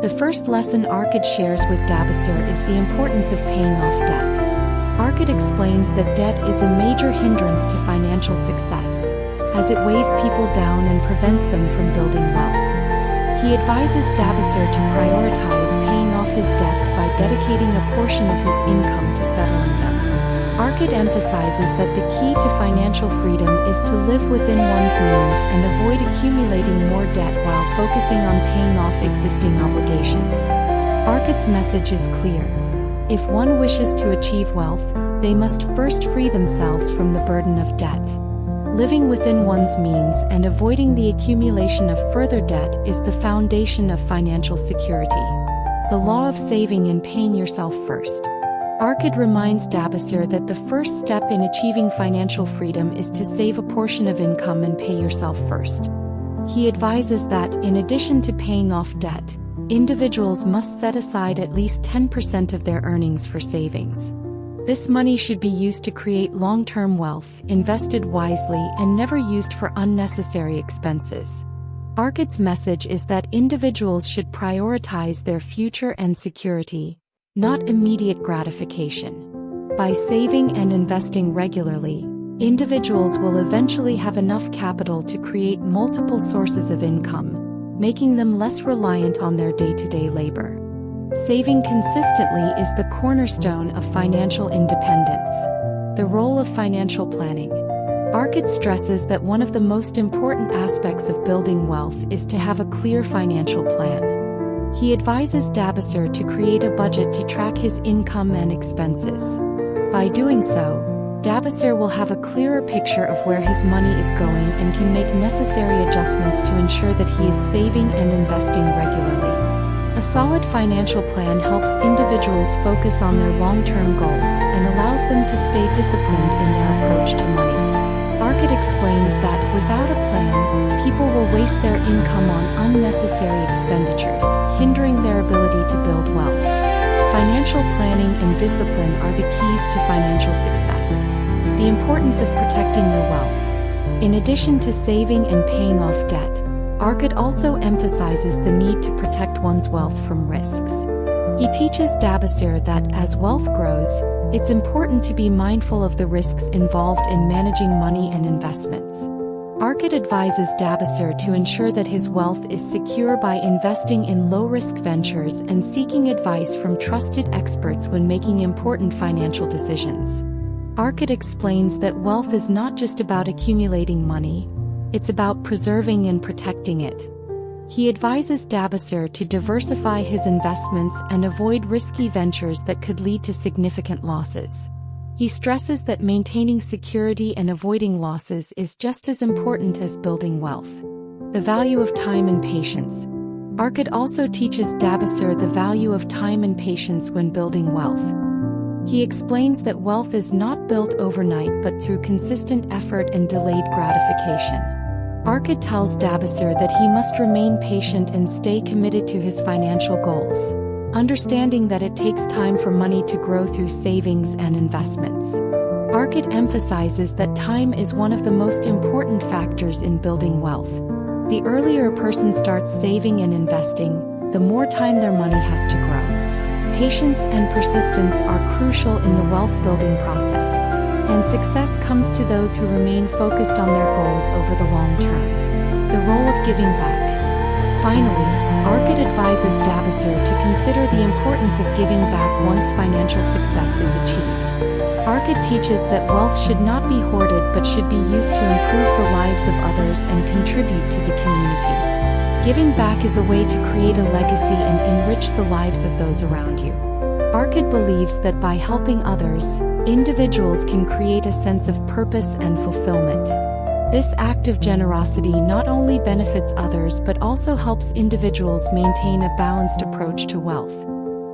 The first lesson Arkad shares with Dabasir is the importance of paying off debt. Arkad explains that debt is a major hindrance to financial success, as it weighs people down and prevents them from building wealth. He advises Dabasir to prioritize paying off his debts by dedicating a portion of his income to settling them. Arkad emphasizes that the key to financial freedom is to live within one's means and avoid accumulating more debt while focusing on paying off existing obligations. Arkad's message is clear. If one wishes to achieve wealth, they must first free themselves from the burden of debt. Living within one's means and avoiding the accumulation of further debt is the foundation of financial security. The law of saving and paying yourself first. Arkad reminds Dabasir that the first step in achieving financial freedom is to save a portion of income and pay yourself first. He advises that, in addition to paying off debt, individuals must set aside at least 10% of their earnings for savings. This money should be used to create long-term wealth, invested wisely, and never used for unnecessary expenses. Arkad's message is that individuals should prioritize their future and security, not immediate gratification. By saving and investing regularly, individuals will eventually have enough capital to create multiple sources of income, making them less reliant on their day-to-day labor. Saving consistently is the cornerstone of financial independence. The role of financial planning. Arkad stresses that one of the most important aspects of building wealth is to have a clear financial plan. He advises Dabasir to create a budget to track his income and expenses. By doing so, Dabasir will have a clearer picture of where his money is going and can make necessary adjustments to ensure that he is saving and investing regularly. A solid financial plan helps individuals focus on their long-term goals and allows them to stay disciplined in their approach to money. Arkad explains that without a plan, people will waste their income on unnecessary expenditures, hindering their ability to build wealth. Financial planning and discipline are the keys to financial success. The importance of protecting your wealth. In addition to saving and paying off debt, Arkad also emphasizes the need to protect one's wealth from risks. He teaches Dabasir that as wealth grows, it's important to be mindful of the risks involved in managing money and investments. Arkad advises Dabasir to ensure that his wealth is secure by investing in low-risk ventures and seeking advice from trusted experts when making important financial decisions. Arkad explains that wealth is not just about accumulating money, it's about preserving and protecting it. He advises Dabasir to diversify his investments and avoid risky ventures that could lead to significant losses. He stresses that maintaining security and avoiding losses is just as important as building wealth. The value of time and patience. Arkad also teaches Dabasir the value of time and patience when building wealth. He explains that wealth is not built overnight but through consistent effort and delayed gratification. Arkad tells Dabasir that he must remain patient and stay committed to his financial goals, understanding that it takes time for money to grow through savings and investments. Arkad emphasizes that time is one of the most important factors in building wealth. The earlier a person starts saving and investing, the more time their money has to grow. Patience and persistence are crucial in the wealth-building process, and success comes to those who remain focused on their goals over the long term. The role of giving back. Finally, Arkad advises Dabasir to consider the importance of giving back once financial success is achieved. Arkad teaches that wealth should not be hoarded but should be used to improve the lives of others and contribute to the community. Giving back is a way to create a legacy and enrich the lives of those around you. Arkad believes that by helping others, individuals can create a sense of purpose and fulfillment. This act of generosity not only benefits others but also helps individuals maintain a balanced approach to wealth.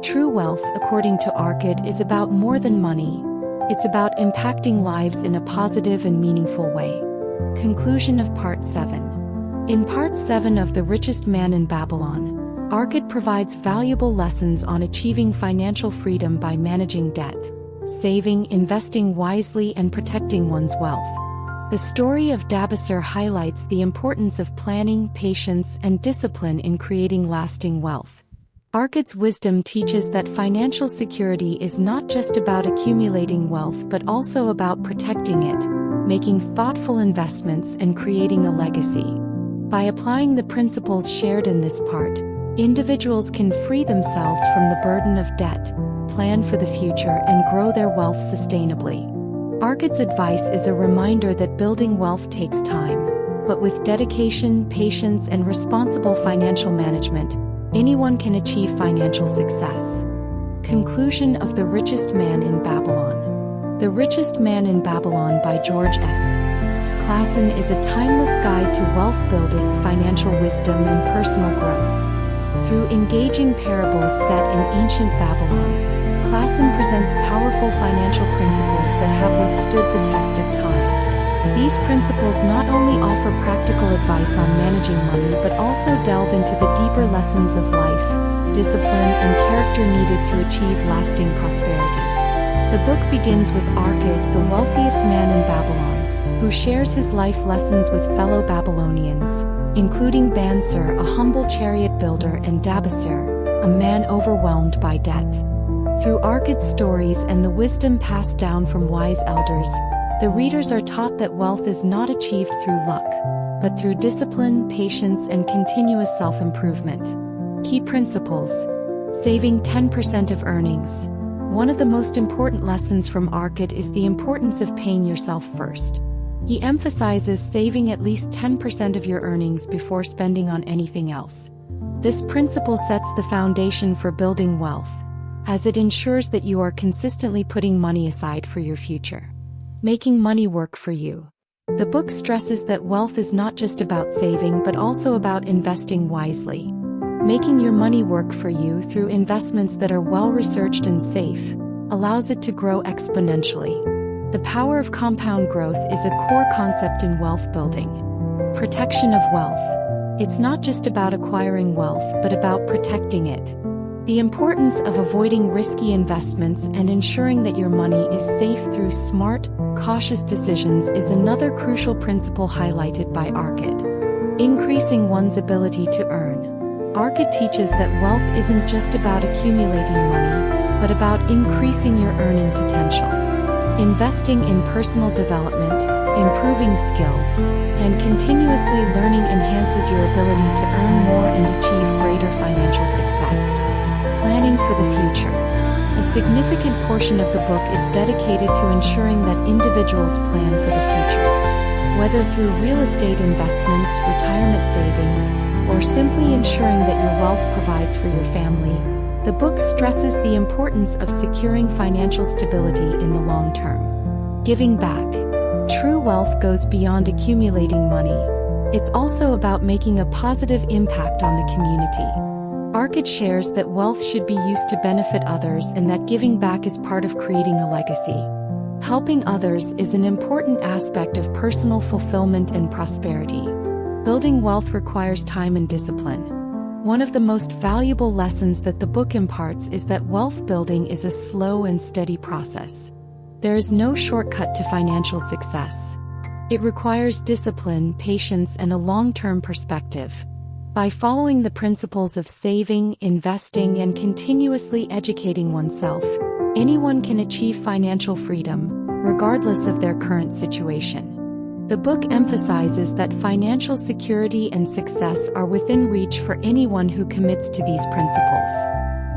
True wealth, according to Arkad, is about more than money. It's about impacting lives in a positive and meaningful way. Conclusion of Part 7. In Part 7 of The Richest Man in Babylon, Arkad provides valuable lessons on achieving financial freedom by managing debt, saving, investing wisely, and protecting one's wealth. The story of Dabasur highlights the importance of planning, patience, and discipline in creating lasting wealth. Arkad's wisdom teaches that financial security is not just about accumulating wealth but also about protecting it, making thoughtful investments, and creating a legacy. By applying the principles shared in this part, individuals can free themselves from the burden of debt, plan for the future, and grow their wealth sustainably. Arkad's advice is a reminder that building wealth takes time, but with dedication, patience, and responsible financial management, anyone can achieve financial success. Conclusion of The Richest Man in Babylon. The Richest Man in Babylon by GeorgeSClason is a timeless guide to wealth building, financial wisdom, and personal growth. Through engaging parables set in ancient Babylon, Clason presents powerful financial principles that have withstood the test of time. These principles not only offer practical advice on managing money but also delve into the deeper lessons of life, discipline, and character needed to achieve lasting prosperity. The book begins with Arkad, the wealthiest man in Babylon, who shares his life lessons with fellow Babylonians, including Bansur, a humble chariot builder, and Dabasur, a man overwhelmed by debt. Through Arkad's stories and the wisdom passed down from wise elders, the readers are taught that wealth is not achieved through luck, but through discipline, patience, and continuous self-improvement. Key principles. Saving 10% of earnings. One of the most important lessons from Arkad is the importance of paying yourself first. He emphasizes saving at least 10% of your earnings before spending on anything else. This principle sets the foundation for building wealth, as it ensures that you are consistently putting money aside for your future. Making money work for you. The book stresses that wealth is not just about saving but also about investing wisely. Making your money work for you through investments that are well-researched and safe allows it to grow exponentially. The power of compound growth is a core concept in wealth building. Protection of wealth. It's not just about acquiring wealth but about protecting it. The importance of avoiding risky investments and ensuring that your money is safe through smart, cautious decisions is another crucial principle highlighted by Arkad. Increasing one's ability to earn. Arkad teaches that wealth isn't just about accumulating money, but about increasing your earning potential. Investing in personal development, improving skills, and continuously learning enhances your ability to earn more and achieve greater financial success. Planning for the future. A significant portion of the book is dedicated to ensuring that individuals plan for the future. Whether through real estate investments, retirement savings, or simply ensuring that your wealth provides for your family, the book stresses the importance of securing financial stability in the long term. Giving back. True wealth goes beyond accumulating money. It's also about making a positive impact on the community. Arkad shares that wealth should be used to benefit others and that giving back is part of creating a legacy. Helping others is an important aspect of personal fulfillment and prosperity. Building wealth requires time and discipline. One of the most valuable lessons that the book imparts is that wealth building is a slow and steady process. There is no shortcut to financial success. It requires discipline, patience, and a long-term perspective. By following the principles of saving, investing, and continuously educating oneself, anyone can achieve financial freedom, regardless of their current situation. The book emphasizes that financial security and success are within reach for anyone who commits to these principles.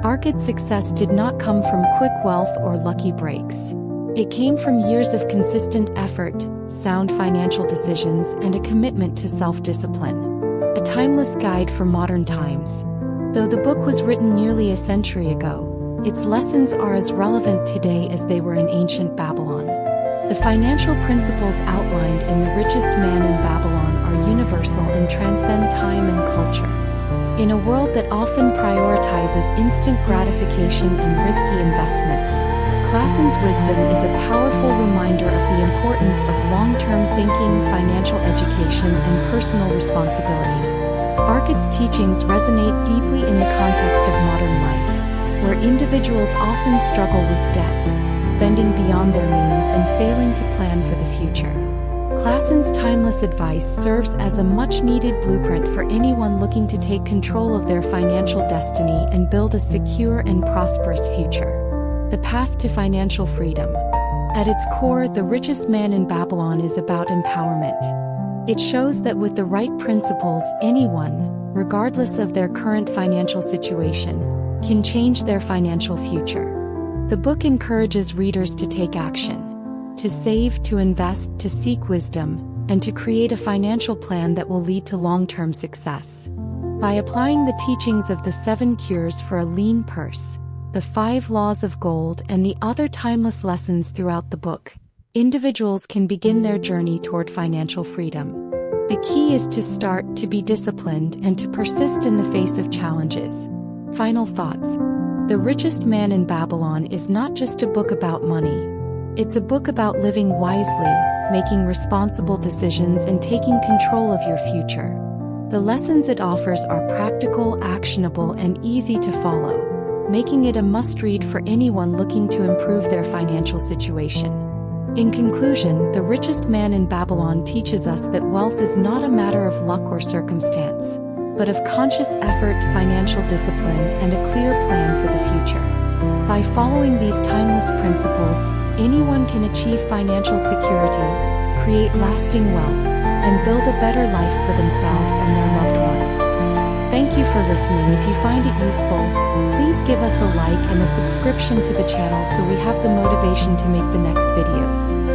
Arkad's success did not come from quick wealth or lucky breaks. It came from years of consistent effort, sound financial decisions, and a commitment to self-discipline. A timeless guide for modern times. Though the book was written nearly a century ago, Its lessons are as relevant today as they were in ancient Babylon. The financial principles outlined in The Richest Man in Babylon are universal and transcend time and culture. In a world that often prioritizes instant gratification and risky investments, Klason's wisdom is a powerful reminder of the importance of long-term thinking, financial education, and personal responsibility. Archit's teachings resonate deeply in the context of modern life, where individuals often struggle with debt, spending beyond their means, and failing to plan for the future. Klason's timeless advice serves as a much-needed blueprint for anyone looking to take control of their financial destiny and build a secure and prosperous future. The path to financial freedom. At its core, The Richest Man in Babylon is about empowerment. It shows that with the right principles, anyone, regardless of their current financial situation, can change their financial future. The book encourages readers to take action, to save, to invest, to seek wisdom, and to create a financial plan that will lead to long-term success. By applying the teachings of the 7 cures for a lean purse, the 5 laws of gold, and the other timeless lessons throughout the book, individuals can begin their journey toward financial freedom. The key is to start, to be disciplined, and to persist in the face of challenges. Final thoughts. The Richest Man in Babylon is not just a book about money. It's a book about living wisely, making responsible decisions, and taking control of your future. The lessons it offers are practical, actionable, and easy to follow, making it a must-read for anyone looking to improve their financial situation. In conclusion, The Richest Man in Babylon teaches us that wealth is not a matter of luck or circumstance, but of conscious effort, financial discipline, and a clear plan for the future. By following these timeless principles, anyone can achieve financial security, create lasting wealth, and build a better life for themselves and their loved ones. Thank you for listening. If you find it useful, please give us a like and a subscription to the channel so we have the motivation to make the next videos.